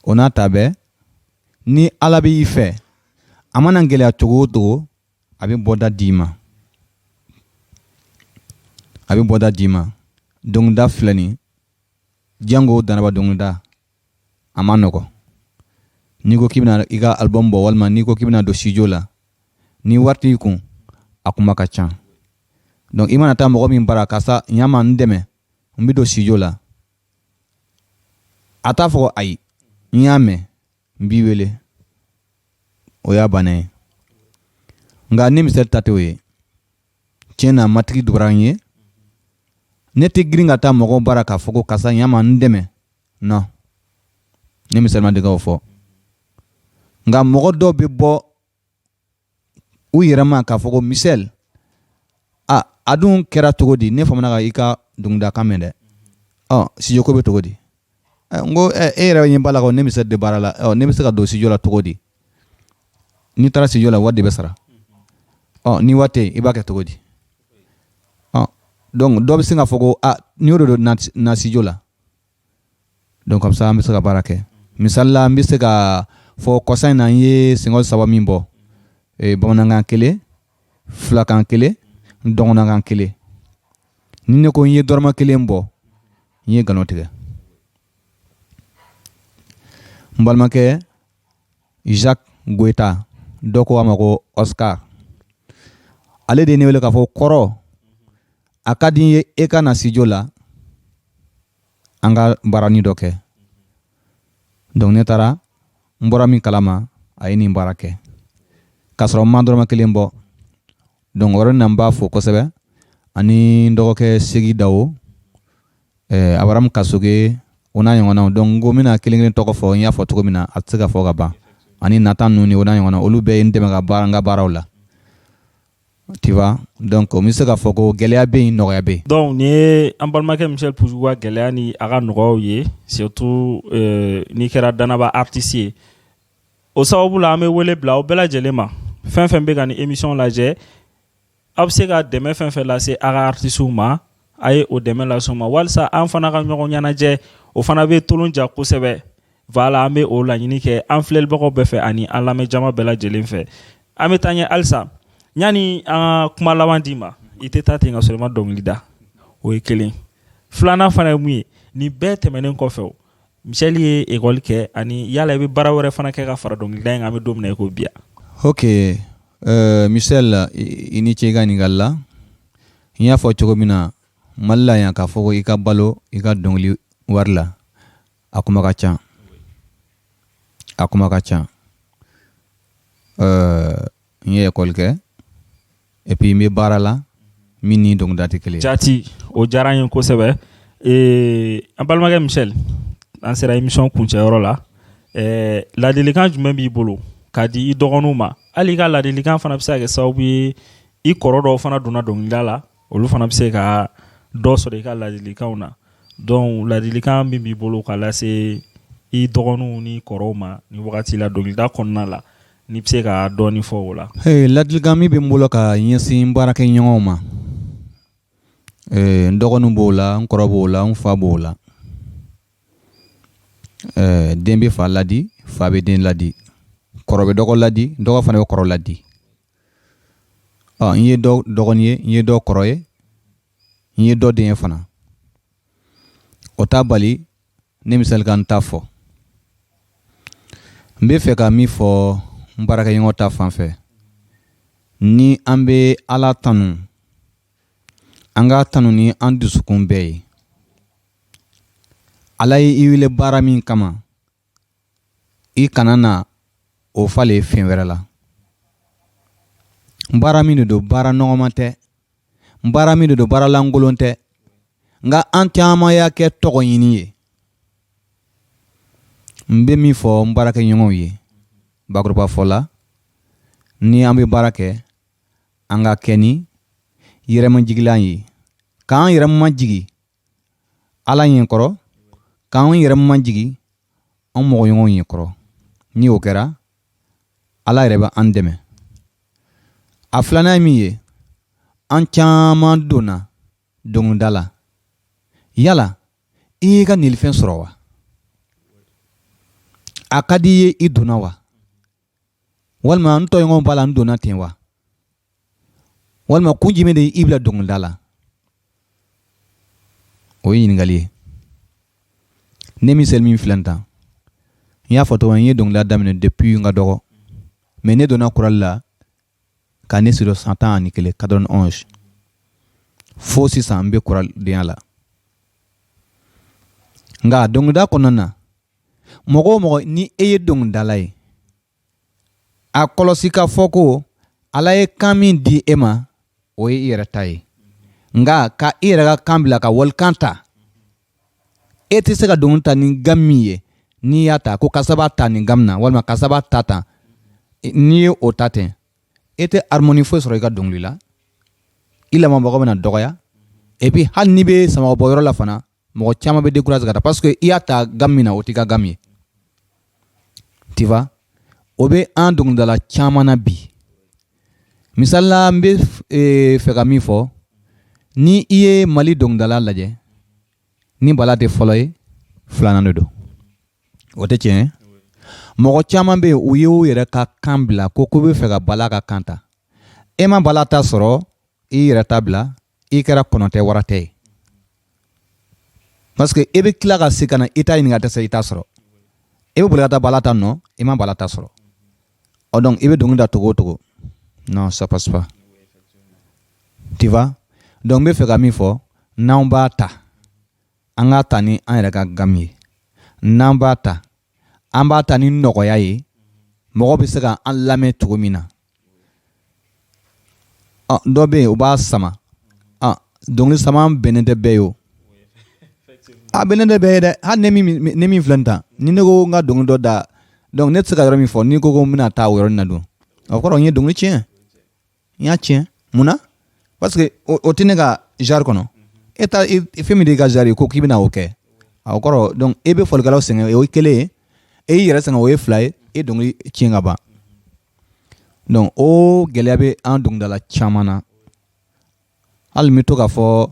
o n'a ta bɛɛ ni Ala b'i fɛ a mana gɛlɛya cogo o cogo a bɛ bɔda d'i ma dɔnkilida filɛ nin jango danaba dɔnkilida a ma nɔgɔ n'i ko k'i bɛna i ka album bɔ walima n'i ko k'i bɛna don studio la ni wari t'i kun a kuma ka ca donc i mana taa mɔgɔ min bara karisa ɲama n dɛmɛ n bɛ don studio la a t'a fɔ ayi n y'a mɛn n b'i wele o y'a bannen ye nka ne Michel ta tɛ o ye tiɲɛ na matigi dugura n ye ne tɛ girin ka taa mɔgɔw bara k'a fɔ ko karisa ɲama n dɛmɛ non ne Michel ma dege o fɔ nka mɔgɔ dɔw bɛ bɔ u yɛrɛ ma k'a fɔ ko Michel a dun kɛra cogo di ne famana ka i ka dɔnkilida kan mɛn dɛ studio ko bɛ cogo di n ko e yɛrɛ ɲɛ b'a la ko ne Michel de baara la ne bɛ se ka don studio la cogo di n'i taara studio la wari de bɛ sara ni wari tɛ yen i b'a kɛ cogo di donc dɔ bɛ se k'a fɔ ko n'i y'o de don na studio la donc comme ça an bɛ se ka baara kɛ misali la n bɛ se ka fo kɔsa in na n ye sɛngɛw saba min bɔ bamanankan kelen filakan kelen dɔgɔnankan kelen ni ne ko n ye dɔrɔmɛ kelen bɔ n ye nkalon tigɛ n balimakɛ Jacques Goita dɔ ko a ma ko Oscar ale de ye ne wele k'a fɔ kɔrɔ a ka di n ye e ka na studio la an ka baarani dɔ kɛ donc ne taara n bɔra min kalama a ye nin baara kɛ k'a sɔrɔ n ma dɔrɔmɛ kelen bɔ donc o yɔrɔ na n b'a fo kosɛbɛ ani n dɔgɔkɛ Segi Dawo Abraham Kasoge o n'a ɲɔgɔnnaw donc n ko n bɛna kelen kelen tɔgɔ fɔ n y'a fɔ cogo min na a tɛ se ka fɔ ka ban ani Natan ninnu ni o n'a ɲɔgɔnna olu bɛɛ ye n dɛmɛ n ka baaraw la tu vois donc o bɛ se k'a fɔ ko gɛlɛya bɛ yen nɔgɔya bɛ yen. donc nin ye an balimakɛ Michel Pujugu ka gɛlɛya ni a ka nɔgɔyaw ye surtout n'i kɛra danaba artiste ye o sababu la an bɛ wele bila aw bɛɛ lajɛlen ma fɛn fɛn bɛ ka nin émission lajɛ aw bɛ se ka dɛmɛ fɛn fɛn lase a ka artistes ma a ye o dɛmɛ lase u ma walasa an fana ka ɲɔgɔn ɲɛnajɛ o fana bɛ tolon ja kosɛbɛ voilà an bɛ o laɲini kɛ an filɛlibagaw bɛɛ fɛ ani an lamɛnjama bɛɛ lajɛlen fɛ an bɛ taa ɲɛ halisa yani an ka kuma laban di ma i tɛ taa ten ka sɔrɔ i ma dɔnkili da o ye kelen filanan fana ye mun ye nin bɛɛ tɛmɛnen kɔfɛ Michel ye école kɛ ani yala i bɛ baara wɛrɛ fana kɛ ka fara dɔnkilida in kan an bɛ don min na i ko bi ok Michel i ni ce i ka ɲininkali la n y'a fɔ cogo min na Mali la yan k'a fɔ ko i ka balo i ka dɔnkili wari la a kuma ka ca n ye école kɛ et puis n bɛ baara la min ni dɔnkilida tɛ kelen ye. Jati o diyara n ye kosɛbɛ an balimakɛ Michel an sera émission kuncɛyɔrɔ la ladilikan jumɛn b'i bolo k'a di i dɔgɔninw ma hali i ka ladilikan fana bɛ se ka kɛ sababu ye i kɔrɔ dɔw fana donna dɔnkilida la olu fana bɛ se ka dɔ sɔrɔ i ka ladilikanw na donc ladilikan min b'i bolo k'a lase i dɔgɔninw ni kɔrɔw ma ni wagati la dɔnkilida kɔnɔna la n'i bɛ se ka dɔɔni fɔ o la. ladilikan min bɛ n bolo ka ɲɛsin baarakɛɲɔgɔnw ma n dɔgɔninw b'o la n kɔrɔ b'o la n fa b'o la den bɛ fa ladi fa bɛ den ladi kɔrɔ bɛ dɔgɔ ladi dɔgɔ fana bɛ kɔrɔ ladi n ye dɔ dɔgɔnin ye n ye dɔ kɔrɔ ye n ye dɔ den ye fana o t'a bali ne misali ka n ta fɔ n bɛ fɛ ka min fɔ n baarakɛɲɔgɔn ta fan fɛ ni an bɛ Ala tanu an ka tanu ni an dusukun bɛɛ ye Ala ye i wele baara min kama i kana na o falen fɛn wɛrɛ la baara min de don baara nɔgɔman tɛ baara min de don baara lankolon tɛ nka an caman y'a kɛ tɔgɔ ɲini ye n bɛ min fɔ n baarakɛɲɔgɔnw ye bakuruba fɔ la ni an bɛ baara kɛ an ka kɛ ni yɛrɛmajigilan ye k'an yɛrɛmajigi Ala ɲɛ kɔrɔ k'an yɛrɛmajigi an mɔgɔɲɔgɔnw ɲɛ kɔrɔ ni o kɛra Ala yɛrɛ bɛ an dɛmɛ a filanan ye min ye an caman donna dɔnkilida la yala i y'i ka nilifɛn sɔrɔ wa a ka di i ye i donna wa walima n tɔɲɔgɔnw b'a la n donna ten wa walima kun jumɛn de i bila dɔnkilida la o ye ɲininkali ye ne Michel min filɛ nin tan n y'a fɔ cogo min n ye dɔnkilida daminɛ depuis n ka dɔgɔ mais ne donna kurali la ka ne siri 111 91 fo sisan n bɛ kuralidenya la nka dɔnkilida kɔnɔna na mɔgɔ o mɔgɔ ni e ye dɔnkilidala ye a kɔlɔsi ka fɔ ko Ala ye kan min di e ma o ye i yɛrɛ ta ye nka ka i yɛrɛ ka kan bila ka walikan ta e tɛ se ka dɔnkili ta ni gan min ye n'i y'a ta ko karisa b'a ta nin gan na walima karisa b'a ta tan n'i ye o ta ten e tɛ harmonie foyi sɔrɔ i ka dɔnkili la i lamɛnbagaw bɛna dɔgɔya et puis hali n'i bɛ samagabɔyɔrɔ la fana mɔgɔ caman bɛ découragé ka taa parce que i y'a ta gan min na o t'i ka gan ye tu vois o bɛ an dɔnkilidala caman na bi misali la n bɛ fɛ ka min fɔ ni i ye Mali dɔnkilidala lajɛ ni Bala tɛ fɔlɔ ye filanan de don o tɛ tiɲɛ mɔgɔ caman bɛ u y'u yɛrɛ ka kan bila ko bɛ fɛ ka bala ka kan ta e ma bala ta sɔrɔ i yɛrɛ ta bila i kɛra kɔnɔtɛ wara tɛ ye parce que e bɛ tila ka se ka na i ta ɲininka dɛsɛ i ta sɔrɔ e bɛ boli ka taa bala ta nɔ i ma bala ta sɔrɔ ɔ donc i bɛ dɔnkili da togo o togo non ça passe pas tu vois donc n bɛ fɛ ka min fɔ n'an b'a ta an k'a ta ni an yɛrɛ ka gamu ye n'an b'a ta an b'a ta ni nɔgɔya ye mɔgɔ bɛ se ka an lamɛn cogo min na dɔ bɛ yen o b'a sama dɔnkili sama bɛnnen tɛ bɛɛ ye o a bɛnnen tɛ bɛɛ ye dɛ hali ne min filɛ nin ta ni ne ko n ka dɔnkili dɔ da donc ne tɛ se ka yɔrɔ min fɔ ni ko ko n bɛna taa o yɔrɔnin na dun o kɔrɔ n ye dɔnkili tiɲɛ n y'a tiɲɛ mun na parce que o tɛ ne ka genre kɔnɔ e ta fɛn min de ka genre ye ko k'i bɛna o kɛ o kɔrɔ donc e bɛ fɔlikɛlaw sɛgɛn o ye kelen ye e y'i yɛrɛ sɛgɛn o ye fila ye e dɔnkili tiɲɛ ka ban donc o gɛlɛya bɛ an dɔnkilidala caman na hali n bɛ to k'a fɔ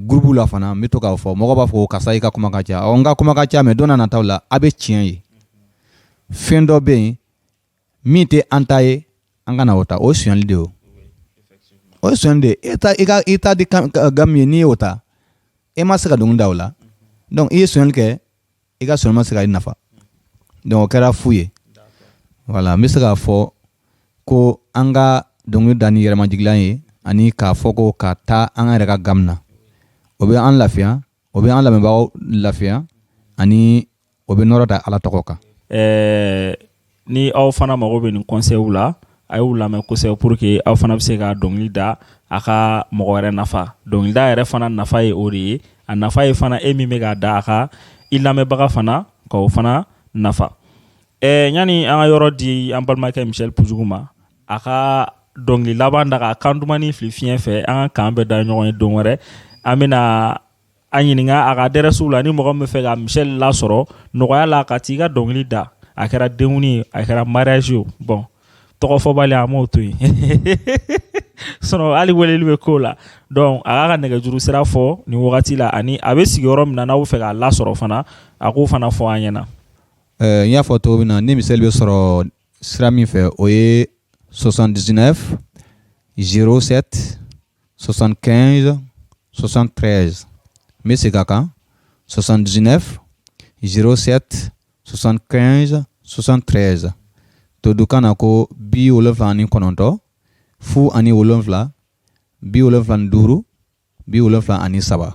groupe la fana n bɛ to k'a fɔ mɔgɔ b'a fɔ ko karisa i ka kuma ka ca n ka kuma ka ca mais don n'a nataw la a bɛ tiɲɛ ye fɛn dɔ bɛ yen min tɛ an ta ye an ka na o ta o ye sonyali de ye o ye sonyali de ye i ta di gamu ye n'i y'o ta e ma se ka dɔnkili da o la donc i ye sonyali kɛ i ka sonyali ma se ka i nafa donc o kɛra fu ye voilà n bɛ se k'a fɔ ko an ka dɔnkili da ni yɛrɛmajigilan ye ani k'a fɔ ko ka taa an yɛrɛ ka gamu na o bɛ an lafiya o bɛ an lamɛnbagaw lafiya ani o bɛ nɔrɔ da ala tɔgɔ kan ni aw fana mago bɛ nin conseil la a y'u lamɛn kosɛbɛ pour que aw fana bɛ se ka dɔnkili da a ka mɔgɔ wɛrɛ nafa dɔnkilida yɛrɛ fana nafa ye o de ye a nafa ye fana e min bɛ k'a da a ka i lamɛnbaga fana ka o fana nafa yanni an ka yɔrɔ di an balimakɛ Michel Pujugu ma a ka dɔnkili laban da ka kan dumani fili fiɲɛ fɛ an ka kan bɛɛ da ɲɔgɔn ye don wɛrɛ an bɛna a ɲininka a ka adresse la ni mɔgɔ min bɛ fɛ ka Michel lasɔrɔ nɔgɔya la ka t'i ka dɔnkili da a kɛra denkundi ye a kɛra mariage ye bon tɔgɔ fɔbali a m'o to yen sinon hali weleli bɛ k'o la donc a k'a ka nɛgɛjuru sira fɔ nin wagati la ani a bɛ sigi yɔrɔ min na n'aw bɛ fɛ k'a lasɔrɔ fana a k'o fana fɔ an ɲɛna. n y'a fɔ cogo min na ni Michel bɛ sɔrɔ sira min fɛ o ye 79 07 75 73 n bɛ segin a kan 79 07 75 73 todukan na ko 79 fu ani 7 75 73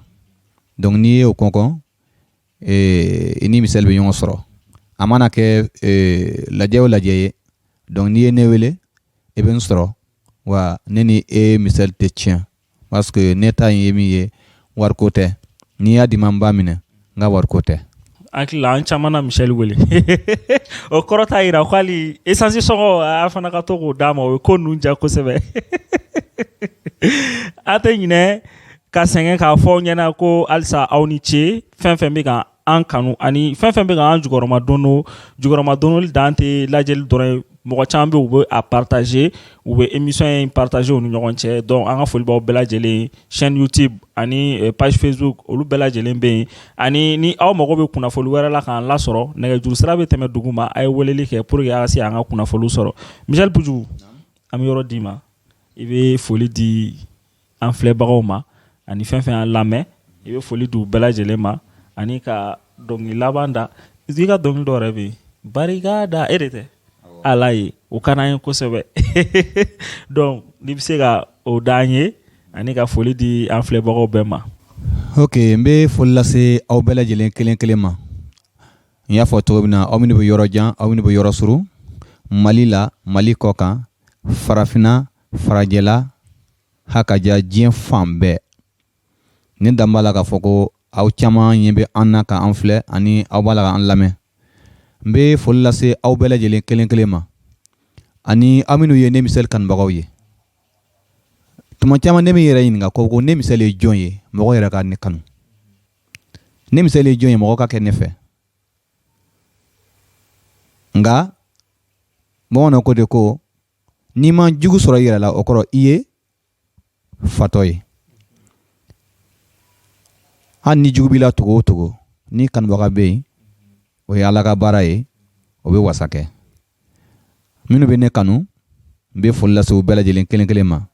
donc n'i ye o kɔnkɔn i ni Michel bɛ ɲɔgɔn sɔrɔ a mana kɛ lajɛ o lajɛ ye donc n'i ye ne wele e bɛ n sɔrɔ wa ne ni e Michel tɛ tiɲɛ parce que ne ta ye min ye wariko tɛ n'i y'a di ma n b'a minɛ n ka wariko tɛ. Hakili la an caman na Michel wele o kɔrɔ t'a yira ko hali essence sɔngɔ a fana ka to k'o d'a ma o ye ko ninnu ja kosɛbɛ a tɛ ɲinɛ ka sɛgɛn k'a fɔ ɲɛna ko halisa aw ni ce fɛn fɛn bɛ ka an kanu ani fɛn fɛn bɛ ka an jukɔrɔma donnoli dan tɛ lajɛli dɔrɔn ye mɔgɔ caman bɛ u bɛ a partager u bɛ émission in partager u ni ɲɔgɔn cɛ donc an ka foli b'aw bɛɛ lajɛlen chaîne YouTube ani page Facebook olu bɛɛ lajɛlen bɛ yen ani ni aw mago bɛ kunnafoni wɛrɛ la k'an lasɔrɔ nɛgɛjuru sira bɛ tɛmɛ dugu ma a ye weleli kɛ pour que a ka se an ka kunnafoniw sɔrɔ Michel Pujugu an bɛ yɔrɔ d'i ma i bɛ foli di an filɛbagaw ma ani fɛn fɛn y'an lamɛn i bɛ foli di u bɛɛ lajɛlen ma ani ka dɔnkili laban da i ka dɔnkili dɔ yɛrɛ bɛ yen barikada e de tɛ ala ye o ka d'an ye kosɛbɛ donc n'i bɛ se ka o d'an ye ani ka foli di an filɛbagaw bɛɛ ma. ok n bɛ foli lase aw bɛɛ lajɛlen kelen kelen ma n y'a fɔ cogo min na aw minnu bɛ yɔrɔ jan aw minnu bɛ yɔrɔ suru Mali la Mali kɔ kan farafinna farajɛla hakaja diɲɛ fan bɛɛ ne dan b'a la k'a fɔ ko aw caman ɲɛ bɛ an na k'an filɛ ani aw b'a la k'an lamɛn n bɛ foli lase aw bɛɛ lajɛlen kelen kelen ma ani aw minnu ye ne Michel kanubagaw ye tuma caman ne bɛ yɛrɛ ɲininka ko ne Michel ye jɔn ye mɔgɔ yɛrɛ ka ne kanu ne Michel ye jɔn ye mɔgɔ ka kɛ ne fɛ nka bamananw ko de ko n'i ma jugu sɔrɔ i yɛrɛ la o kɔrɔ i ye fatɔ ye hali ni jugu b'i la togo o togo ni kanubaga bɛ yen o ye Ala ka baara ye o bɛ wasa kɛ minnu bɛ ne kanu n bɛ foli lase u bɛɛ lajɛlen kelen kelen ma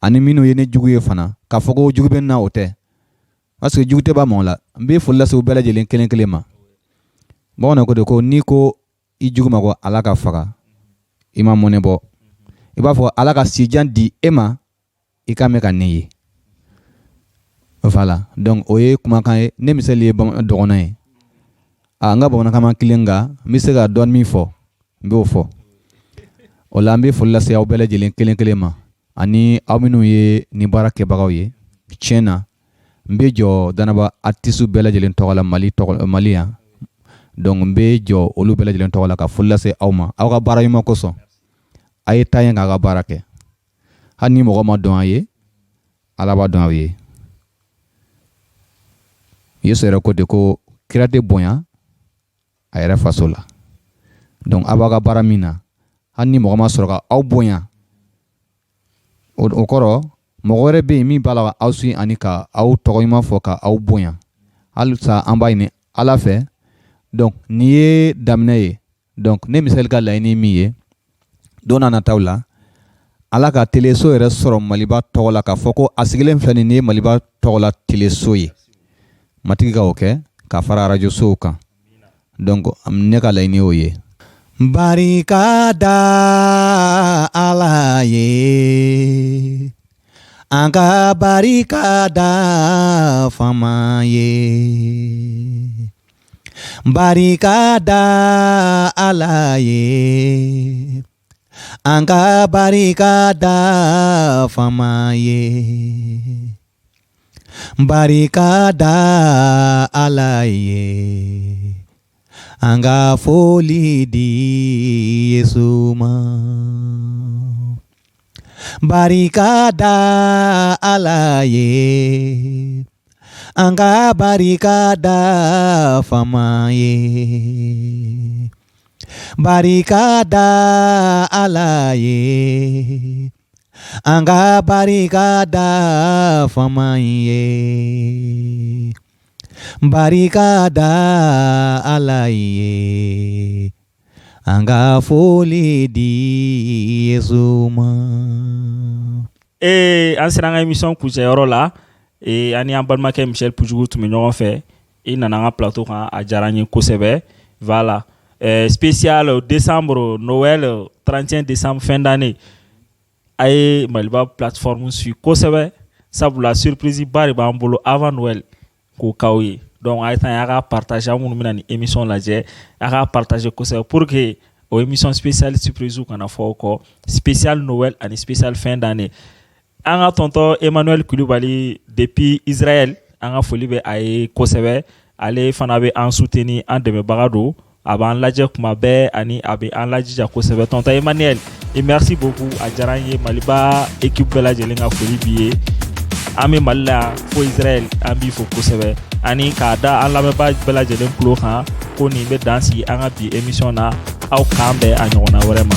ani minnu ye ne jugu ye fana k'a fɔ ko jugu bɛ n na o tɛ parce que jugu tɛ b'a ma la n bɛ foli lase u bɛɛ lajɛlen kelen kelen ma bamananw ko de ko n'i ko i jugu ma ko ala ka faga i ma mɔnɛ bɔ i b'a fɔ ala ka sijan di e ma i ka mɛn ka ne ye voilà donc o ye kumakan ye ne misali ye dɔgɔnɔ ye n ka bamanankan ma kelen nka n bɛ se ka dɔɔni min fɔ n b'o fɔ o la an bɛ foli lase aw bɛɛ lajɛlen kelen kelen ma ani aw minnu ye nin baara kɛbagaw ye tiɲɛ na n bɛ jɔ danaba artiste bɛɛ lajɛlen tɔgɔ la Mali yan donc n bɛ jɔ olu bɛɛ lajɛlen tɔgɔ la ka foli lase aw ma aw ka baara ɲuman kosɔn a ye taa ɲɛ k'a ka baara kɛ hali ni mɔgɔ ma dɔn a ye ala b'a dɔn aw ye Yesu yɛrɛ ko de ko kira tɛ bonya a yɛrɛ faso la donc aw b'a ka baara min na hali ni mɔgɔ ma sɔrɔ ka aw bonya o kɔrɔ mɔgɔ wɛrɛ bɛ yen min b'a la aw si ani ka aw tɔgɔ ɲuman fɔ ka aw bonya halisa an b'a ɲini ala fɛ donc nin ye daminɛ ye donc ne misali ka laɲini min ye don n'a nataw la ala ka teleso yɛrɛ sɔrɔ Maliba tɔgɔ la k'a fɔ ko a sigilen filɛ nin ye Maliba tɔgɔ la teleso ye matigi ka o kɛ ka fara radio sow kan donc ne ka laɲini y'o ye barika da ala ye an ka barika da fama ye barika da ala ye an ka barika da fama ye barika da ala ye an ka foli di Yesu ma barika da ala ye an ka barika da fama ye barika da ala ye an ka barika da fama ye barika da ala ye an ka foli di Yesu ma. An sera an ka émission kuncɛyɔrɔ la ani an balimakɛ Michel Pujugu tun bɛ ɲɔgɔn fɛ i nana an ka plateau kan a diyara n ye kosɛbɛ voilà spécial décembre Noël 31 décembre fin d'année a ye Maliba plateforme suit kosɛbɛ sabula surprise ba de b'an bolo avant Noël k'o k'aw ye donc a ye tan a ka partager an minnu bɛna ni émission lajɛ a ka partager kosɛbɛ pour que o émission spéciale surprise kana fɔ o kɔ spécial Noël ani spécial fin d'année an ka tonton Emmanuel Kulibali depuis Israël an ka foli bɛ a ye kosɛbɛ ale fana bɛ an soutenir an dɛmɛbaga don a b'an lajɛ kuma bɛɛ ani a bɛ an lajija kosɛbɛ tonton Emmanuel et merci beaucoup a diyara n ye Maliba équipe bɛɛ lajɛlen ka foli b'i ye an bɛ Mali la fo Israël an b'i fo kosɛbɛ ani k'a da an lamɛnbaa bɛɛ lajɛlen tulo kan ko nin bɛ dan sigi an ka bi émission na aw k'an bɛn a ɲɔgɔnna wɛrɛ ma.